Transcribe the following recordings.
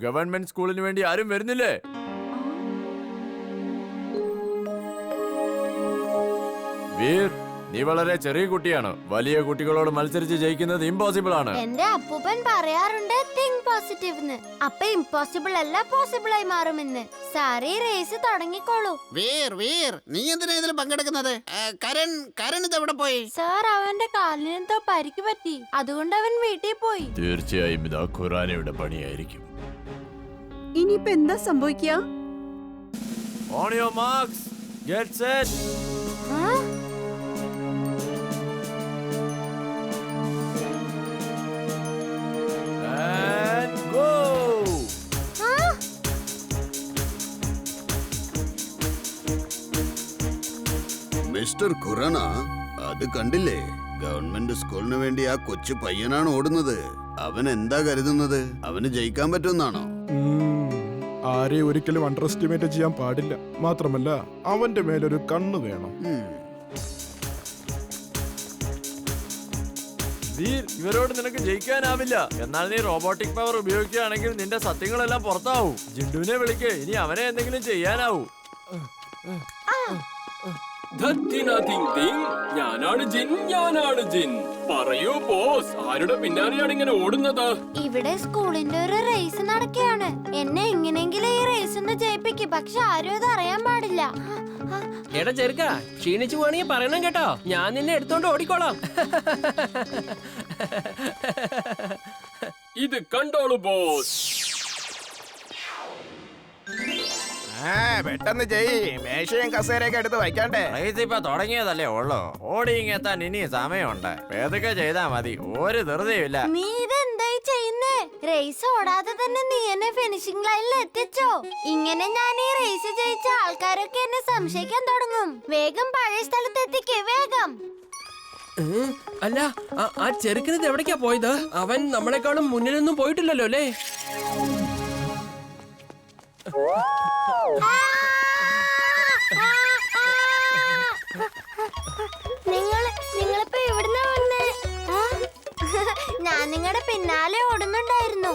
Government സ്കൂളിന് വേണ്ടി ആരും വരുന്നില്ലേ? വീർ, നീ വളരെ ചെറിയ കുട്ടിയാണ്. വലിയ കുട്ടികളോട് മത്സരിച്ച് ജയിക്കുന്നത് ഇമ്പോസിബിൾ ആണ്. എന്റെ അപ്പൂപ്പൻ പറയാറുണ്ട് തിങ്ക് പോസിറ്റീവ് എന്ന്. അപ്പൊ ഇമ്പോസിബിൾ അല്ല പോസിബിൾ ആയി മാറുമെന്ന്. സാറി റേസ് തുടങ്ങിക്കോളൂ. വീർ നീ എന്തിനാ ഇതിൽ പങ്കെടുക്കുന്നത്? കരൺ ഇതെവിടെ പോയി? സാർ, അവന്റെ കാലിനെന്തോ പരിക്ക് പറ്റി, അതുകൊണ്ട് അവൻ വീട്ടിൽ പോയി. തീർച്ചയായും ഇത് ഖുറാനയുടെ പണിയായിരിക്കും. ഇനിയിപ്പോ എന്താ സംഭവിക്കുക? On your marks, get set. And go. Mister Khurana, അത് കണ്ടില്ലേ? ഗവൺമെന്റ് സ്കൂളിന് വേണ്ടി ആ കൊച്ചു പയ്യനാണ് ഓടുന്നത്. അവൻ എന്താ കരുതുന്നത്? അവന് ജയിക്കാൻ പറ്റുമെന്നാണോ? ആരെ ഒരിക്കലും അണ്ടർ എസ്റ്റിമേറ്റ് ചെയ്യാൻ പാടില്ല. മാത്രമല്ല അവന്റെ മേലൊരു കണ്ണ് വേണം. വീർ, ഇവരോട് നിനക്ക് ജയിക്കാനാവില്ല. എന്നാൽ നീ റോബോട്ടിക് പവർ ഉപയോഗിക്കുകയാണെങ്കിൽ നിന്റെ സത്യങ്ങളെല്ലാം പുറത്താവും. ജിണ്ടുവിനെ വിളിക്ക്, ഇനി അവനെ എന്തെങ്കിലും ചെയ്യാനാവൂ. ഞാനാണ് ജിൻ. പറയൂ ബോസ്, ആരുടെ പിന്നാലെയാണ് ഇങ്ങനെ ഓടുന്നത്? ഇവിടെ സ്കൂളിന്റെ ഒരു റേസ് നടക്കുകയാണ്. എന്നെ എങ്ങനെയെങ്കിലും ഈ റേസ് ഒന്ന് ജയിപ്പിക്കും. പക്ഷെ ആരും അത് അറിയാൻ പാടില്ല. എടാ ചെറുക്ക, ക്ഷീണിച്ചു പോവാണെങ്കിൽ പറയണം കേട്ടോ. ഞാൻ നിന്നെ എടുത്തോണ്ട് ഓടിക്കോളാം. ഇത് കണ്ടോളൂ ബോസ്. പെട്ടെന്ന് ചെയ്യ്. മേശയും കസേരയൊക്കെ എടുത്ത് വയ്ക്കണ്ടേ? റേസ് ഇപ്പൊ തുടങ്ങിയതല്ലേ ഉള്ളൂ. ഓടിങ്ങെത്താൻ ഇനി സമയമുണ്ട്. ഏതൊക്കെ ചെയ്താ മതി, ഒരു ധൃതിയില്ല. നീ ഇതെന്തായി ചെയ്യുന്നേ? റേസ് ഓടാതെ തന്നെ നീ എന്നെ ഫിനിഷിംഗ് ലൈനിൽ എത്തിച്ചോ. ഇങ്ങനെ ഞാൻ ഈ റേസ് ജയിച്ച ആൾക്കാരൊക്കെ എന്നെ സംശയിക്കാൻ തുടങ്ങും. വേഗം പഴയ സ്ഥലത്ത് എത്തിക്കേ, വേഗം. അല്ല, ആ ചെറുക്കനത് എവിടേക്കാ പോയത്? അവൻ നമ്മളെക്കാളും മുന്നിലൊന്നും പോയിട്ടില്ലല്ലോ അല്ലേ? നിങ്ങളിപ്പോ എവിടുന്നാ വന്നേ? ഞാൻ നിങ്ങളുടെ പിന്നാലെ ഓടുന്നുണ്ടായിരുന്നു.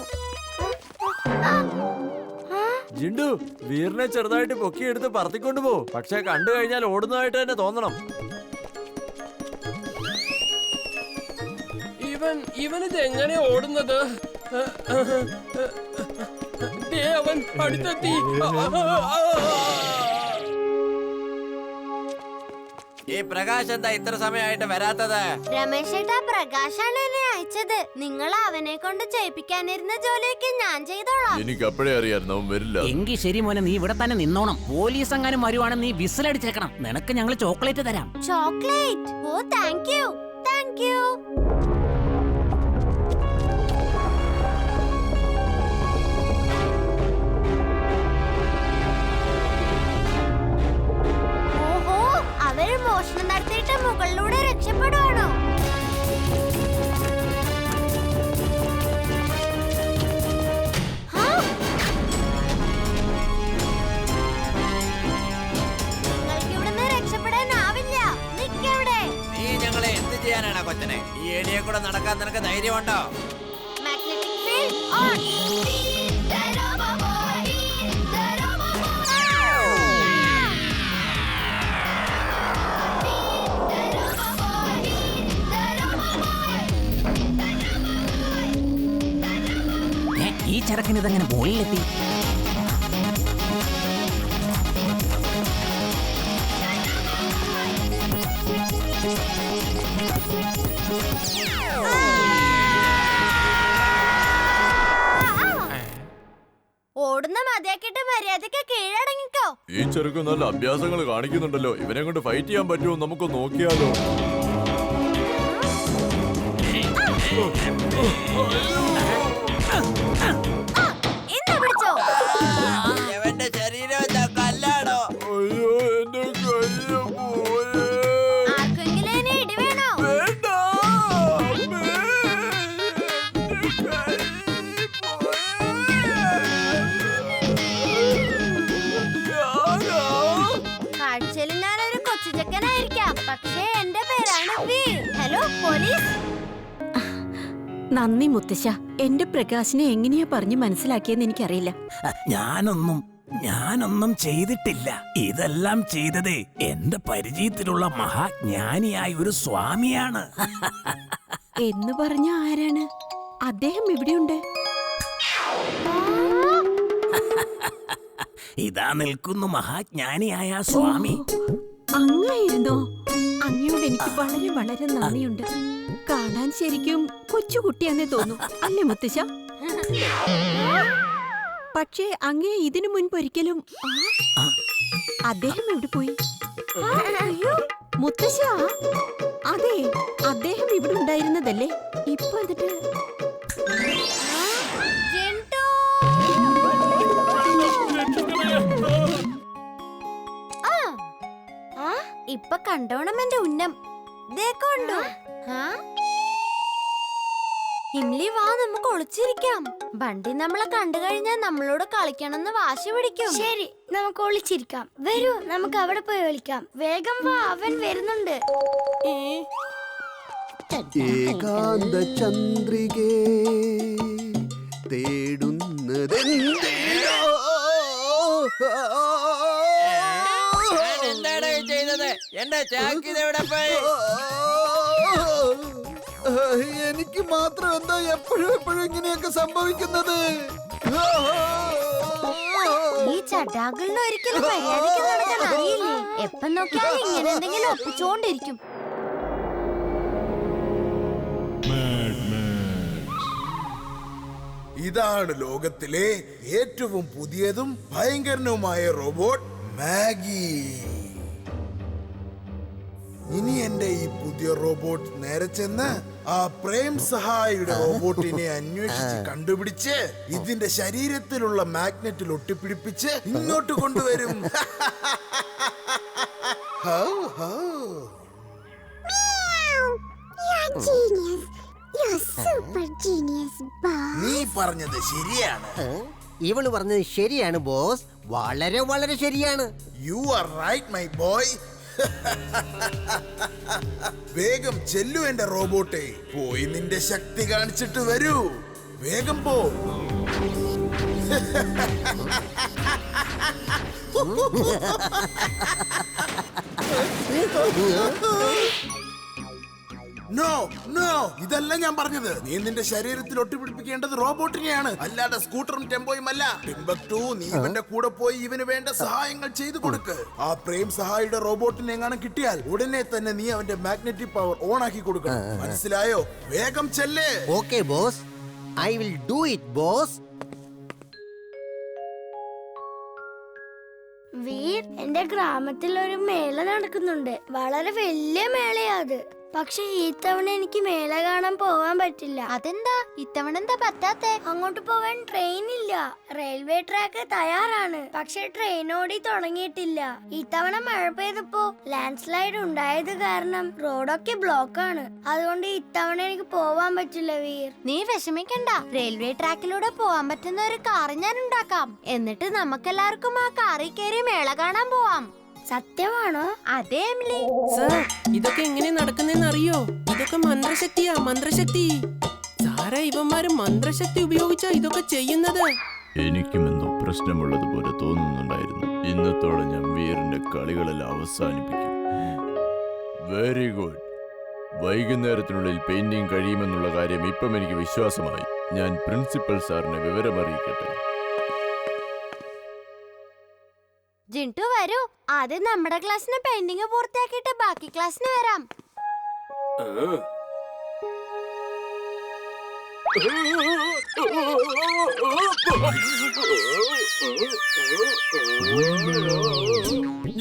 ജിണ്ടു, വീറിനെ ചെറുതായിട്ട് പൊക്കിയെടുത്ത് പറത്തിക്കൊണ്ടു പോ. പക്ഷെ കണ്ടു കഴിഞ്ഞാൽ ഓടുന്നതായിട്ട് തന്നെ തോന്നണം. ഇവനിത് എങ്ങനെ ഓടുന്നത്? അവൻ അടുത്തെത്തി. ഈ പ്രകാശ് എന്താ ഇത്ര സമയമായിട്ട് വരാത്തത്? രമേശ് ഏട്ടാ, പ്രകാശാണ് എന്നെ അയച്ചത്. നിങ്ങൾ അവനെ കൊണ്ട് ചെയ്യിപ്പിക്കാനിരുന്ന ജോലിയൊക്കെ ഞാൻ ചെയ്തോളാം. എനിക്ക് അപ്പോഴേ അറിയായിരുന്നു അവൻ വരില്ല. എങ്കിൽ ശരി മോനെ, നീ ഇവിടെ തന്നെ നിന്നോണം. പോലീസ് എങ്ങാനും വരുവാണെങ്കിൽ നീ വിസിലടിച്ചേക്കണം. നിനക്ക് ഞങ്ങൾ ചോക്ലേറ്റ് തരാം. ചോക്ലേറ്റ്? ഓ, താങ്ക് യു, താങ്ക് യു. അവര് മോഷണം നടത്തിയിട്ട് മുകളിലൂടെ രക്ഷപ്പെടുവാണോ? നിങ്ങൾക്ക് ഇവിടുന്ന് രക്ഷപ്പെടാനാവില്ല. നിക്കവിടെ. നീ ഞങ്ങളെ എന്ത് ചെയ്യാനാണ് കൊച്ചനെ? ഈ ഏരിയ കൂടെ നടക്കാൻ നിനക്ക് ധൈര്യമുണ്ടോ? Magnetic field on. ഈ ചെറുക്കന് ഇതെങ്ങനെ മുകളിലെത്തി? ഓടുന്ന മതിയാക്കിട്ട് മര്യാദക്ക് കീഴടങ്ങിക്കോ. ഈ ചെറുക്കൻ നല്ല അഭ്യാസങ്ങൾ കാണിക്കുന്നുണ്ടല്ലോ. ഇവനെ കൊണ്ട് ഫൈറ്റ് ചെയ്യാൻ പറ്റുമോ? നമുക്ക് നോക്കിയാലോ. ഇന്ന് പിടിച്ചോ. എവന്റെ ശരീരം എന്താ കല്ലാണോ? അയ്യോ, എന്റെ കയ്യ പോയേ. ആർക്കെങ്കിലും ഇനി ഇടി വേണോ? വേണ്ട. കാഴ്ചയിൽ ഞാനൊരു കൊച്ചുചക്കനായിരിക്കാം, പക്ഷേ എന്റെ പേരാണ് വീർ. Hello police. നന്ദി മുത്തശ്ശ. എന്റെ പ്രകാശിനെ എങ്ങനെയാ പറഞ്ഞു മനസ്സിലാക്കിയെന്ന് എനിക്കറിയില്ല. ഞാനൊന്നും ചെയ്തിട്ടില്ല. ഇതെല്ലാം ചെയ്തത് എന്റെ പരിചയത്തിലുള്ള മഹാജ്ഞാനിയായ ഒരു സ്വാമിയാണ്. എന്ന് പറഞ്ഞ ആരാണ്? അദ്ദേഹം ഇവിടെയുണ്ട്. ഇതാ നിൽക്കുന്നു മഹാജ്ഞാനിയായ സ്വാമി. അങ്ങായിരുന്നോ? അങ്ങയോട് എനിക്ക് വളരെ വളരെ നന്ദിയുണ്ട്. കാണാൻ ശരിക്കും കൊച്ചുകുട്ടിയാന്നേ തോന്നും, അല്ലേ മുത്തശ്ശ? പക്ഷേ അങ്ങേ ഇതിനു മുൻപ് ഒരിക്കലും അദ്ദേഹം എവിടെ പോയി? മുത്തശ്ശ, അതെ, അദ്ദേഹം ഇവിടെ ഉണ്ടായിരുന്നതല്ലേ? ഇപ്പൊ എന്നിട്ട് ഇപ്പൊ കണ്ടോണം എന്റെ ഉന്നം. കൊണ്ടോ ഇംലി, വാ, നമുക്ക് ഒളിച്ചിരിക്കാം. ബണ്ടി നമ്മളെ കണ്ടു കഴിഞ്ഞാൽ നമ്മളോട് കളിക്കണമെന്ന് വാശി പിടിക്കും. ശരി, നമുക്ക് ഒളിച്ചിരിക്കാം. വരൂ, നമുക്ക് അവിടെ പോയി വിളിക്കാം. വേഗം വാ, അവൻ വരുന്നുണ്ട്. ഏകാന്ത ചന്ദ്രികേ തേടുന്നതെന്തേ? എന്താണ് ചെയ്തത്? എന്റെ ചാക്കിത് എവിടെ പോയി? എനിക്ക് മാത്രം എന്താ എപ്പോഴും ഇങ്ങനെയൊക്കെ സംഭവിക്കുന്നത്? ഈ ചട്ടാകളിന് ഒരിക്കലും മര്യാദയ്ക്ക് നടക്കാൻ അറിയില്ലേ? എപ്പം നോക്കിയാലും ഇങ്ങനെ എന്തെങ്കിലും ഒപ്പിച്ചോണ്ടിരിക്കും. ഇതാണ് ലോകത്തിലെ ഏറ്റവും പുതിയതും ഭയങ്കരനുമായ റോബോട്ട് മാഗി. ഇനി എന്റെ ഈ പുതിയ റോബോട്ട് നേരെ ചെന്ന് ആ പ്രേം സഹായിയുടെ റോബോട്ടിനെ അന്വേഷിച്ച് കണ്ടുപിടിച്ച് ഇതിന്റെ ശരീരത്തിലുള്ള മാഗ്നറ്റിൽ ഒട്ടിപ്പിടിപ്പിച്ച് ഇങ്ങോട്ട് കൊണ്ടുവരും. നീ പറഞ്ഞത് ശരിയാണ്. ഇവള് പറഞ്ഞത് ശരിയാണ് ബോസ്, വളരെ വളരെ ശരിയാണ്. You are right my boy. വേഗം ചെല്ലു എന്റെ റോബോട്ടെ, പോയി നിന്റെ ശക്തി കാണിച്ചിട്ട് വരൂ. വേഗം പോ. നോ നോ, ഇതല്ല ഞാൻ പറഞ്ഞത്. നീ നിന്റെ ശരീരത്തിൽ ഒട്ടിപ്പിടിപ്പിക്കേണ്ടത് റോബോട്ടിനെയാണ്, അല്ലാതെ സ്കൂട്ടറും ടെമ്പോയും അല്ല. ടിംബക്ടു, നീ ഇവന്റെ കൂടെ പോയി ഇവന് വേണ്ട സഹായങ്ങൾ ചെയ്തു കൊടുക്ക്. ആ പ്രേം സഹായിയുടെ റോബോട്ടിനെ എങ്ങനെ കിട്ടിയാൽ ഉടനെ തന്നെ നീ അവന്റെ മാഗ്നറ്റിക് പവർ ഓൺ ആക്കി കൊടുക്കണം. മനസ്സിലായോ? വേഗം ചെല്ലേ. Okay boss, I will do it boss. Veer, എന്റെ ഗ്രാമത്തിൽ ഒരു മേള നടക്കുന്നുണ്ട്. വളരെ വലിയ മേളയാ അത്. പക്ഷെ ഈ തവണ എനിക്ക് മേള കാണാൻ പോവാൻ പറ്റില്ല. അതെന്താ? ഇത്തവണ എന്താ പറ്റാത്തെ? അങ്ങോട്ട് പോവാൻ ട്രെയിൻ ഇല്ല. റെയിൽവേ ട്രാക്ക് തയ്യാറാണ്, പക്ഷെ ട്രെയിൻ ഓടി തുടങ്ങിയിട്ടില്ല. ഇത്തവണ മഴ പെയ്തപ്പോ ലാൻഡ് സ്ലൈഡ് ഉണ്ടായത് കാരണം റോഡൊക്കെ ബ്ലോക്ക് ആണ്. അതുകൊണ്ട് ഇത്തവണ എനിക്ക് പോവാൻ പറ്റില്ല വീർ. നീ വിഷമിക്കണ്ട, റെയിൽവേ ട്രാക്കിലൂടെ പോവാൻ പറ്റുന്ന ഒരു കാർ ഞാൻ ഉണ്ടാക്കാം. എന്നിട്ട് നമുക്കെല്ലാവർക്കും ആ കാറിൽ കയറി മേള കാണാൻ പോവാം. സത്യമാണോ? അതെ എമിലി. സർ, ഇതൊക്കെ എങ്ങനെ നടക്കുന്നതെന്ന് അറിയോ? ഇതൊക്കെ മന്ത്രശക്തിയാ, മന്ത്രശക്തി. സാറേ, ഇവന്മാര് മന്ത്രശക്തി ഉപയോഗിച്ചാ ഇതൊക്കെ ചെയ്യുന്നത്. എനിക്കും എന്തോ പ്രശ്നമുള്ളതുപോലെ തോന്നുന്നുണ്ടായിരുന്നു. ഇന്നത്തോടെ ഞാൻ വീറിന്റെ കളികളെല്ലാം അവസാനിപ്പിക്കും. Very good. വൈകുന്നേരത്തിനുള്ളിൽ പെയിന്റിംഗ് കഴിയുമെന്നുള്ള കാര്യം ഇപ്പം എനിക്ക് വിശ്വാസമായി. ഞാൻ പ്രിൻസിപ്പൽ സാറിനെ വിവരമറിയിക്കട്ടെ. ജിൻടു വരൂ, ആദ്യം നമ്മുടെ ക്ലാസ്സിന് പെയിന്റിംഗ് പൂർത്തിയാക്കിയിട്ട് ബാക്കി ക്ലാസ്സിന് വരാം.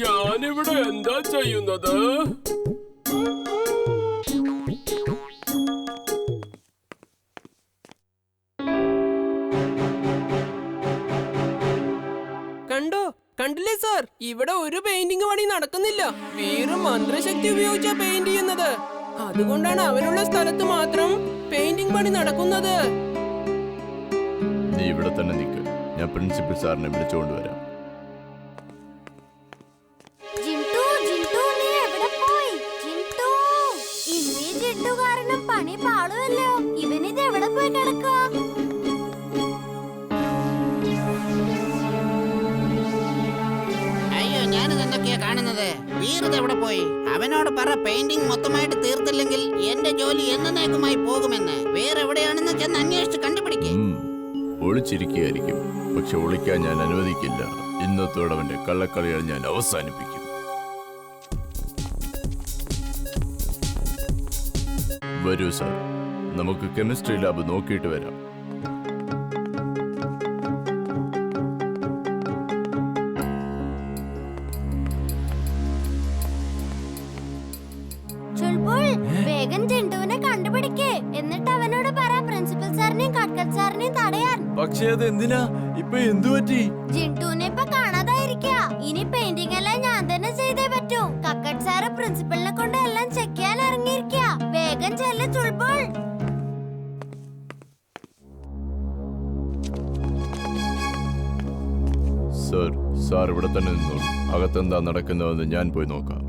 ഞാനിവിടെ എന്താ ചെയ്യുന്നത്? കണ്ടില്ലേ സാർ, ഇവിടെ ഒരു പെയിന്റിംഗ് പണി നടക്കുന്നില്ല. വീറും മന്ത്രശക്തി ഉപയോഗിച്ചാ പെയിന്റ് ചെയ്യുന്നത്. അതുകൊണ്ടാണ് അവനുള്ള സ്ഥലത്ത് മാത്രം പെയിന്റിംഗ് പണി നടക്കുന്നത്. നീ ഇവിടെ തന്നെ നിൽക്ക്, ഞാൻ പ്രിൻസിപ്പൽ സാറിനെ വിളിച്ചുകൊണ്ട് വരാം. ജിൻടു, ജിൻടു, നീ എവിടെ പോയി? ജിൻടു, ഇന്നീ ജിൻടു കാരണം പണി പാളുമല്ലോ. ഇവനിത് എവിടെ പോയി കിടക്കുക? പറ പെയിന്റിംഗ് മൊത്തമായിട്ട് തീർത്തില്ലെങ്കിൽ എന്റെ ജോലി എന്നേക്കുമായി പോകുമെന്ന്. വേറെ എവിടെയാണെന്ന് ചെന്ന് അന്വേഷിച്ച് കണ്ടുപിടിക്കേ. ഒളിച്ചിരിക്കുകയായിരിക്കും, പക്ഷെ ഒളിക്കാൻ ഞാൻ അനുവദിക്കില്ല. ഇന്നത്തോടെ അവന്റെ കള്ളക്കളികൾ ഞാൻ അവസാനിപ്പിക്കും. വരൂ സാർ, നമുക്ക് കെമിസ്ട്രി ലാബ് നോക്കിയിട്ട് വരാം. ചുൾബുൾ, വേഗം ജിണ്ടുവിനെ കണ്ടുപിടിക്കേ. എന്നിട്ട് അവനോട് പറ പ്രിൻസിപ്പൽ സാറിനെയും കട്കട്ട് സാറിനെയും തടയാൻ. പക്ഷേ അത് എന്തിനാ? ഇപ്പൊ എന്തു പറ്റി? ജിണ്ടുവിനെ ഇപ്പൊ കാണാതായിരിക്കാ. ഇനി പെയിന്റിംഗ് എല്ലാം ഞാൻ തന്നെ ചെയ്തേ പറ്റൂ. കക്കട്ട് സാറ് പ്രിൻസിപ്പലിനെ കൊണ്ട് എല്ലാം ചെക്ക് ചെയ്യാൻ ഇറങ്ങിയിരിക്കാ. വേഗം ചെല്ല് ചുൾബുൾ. സാർ ഇവിടെ തന്നെ നിന്നോളൂ. അകത്തെന്താ നടക്കുന്നതെന്ന് ഞാൻ പോയി നോക്കാം.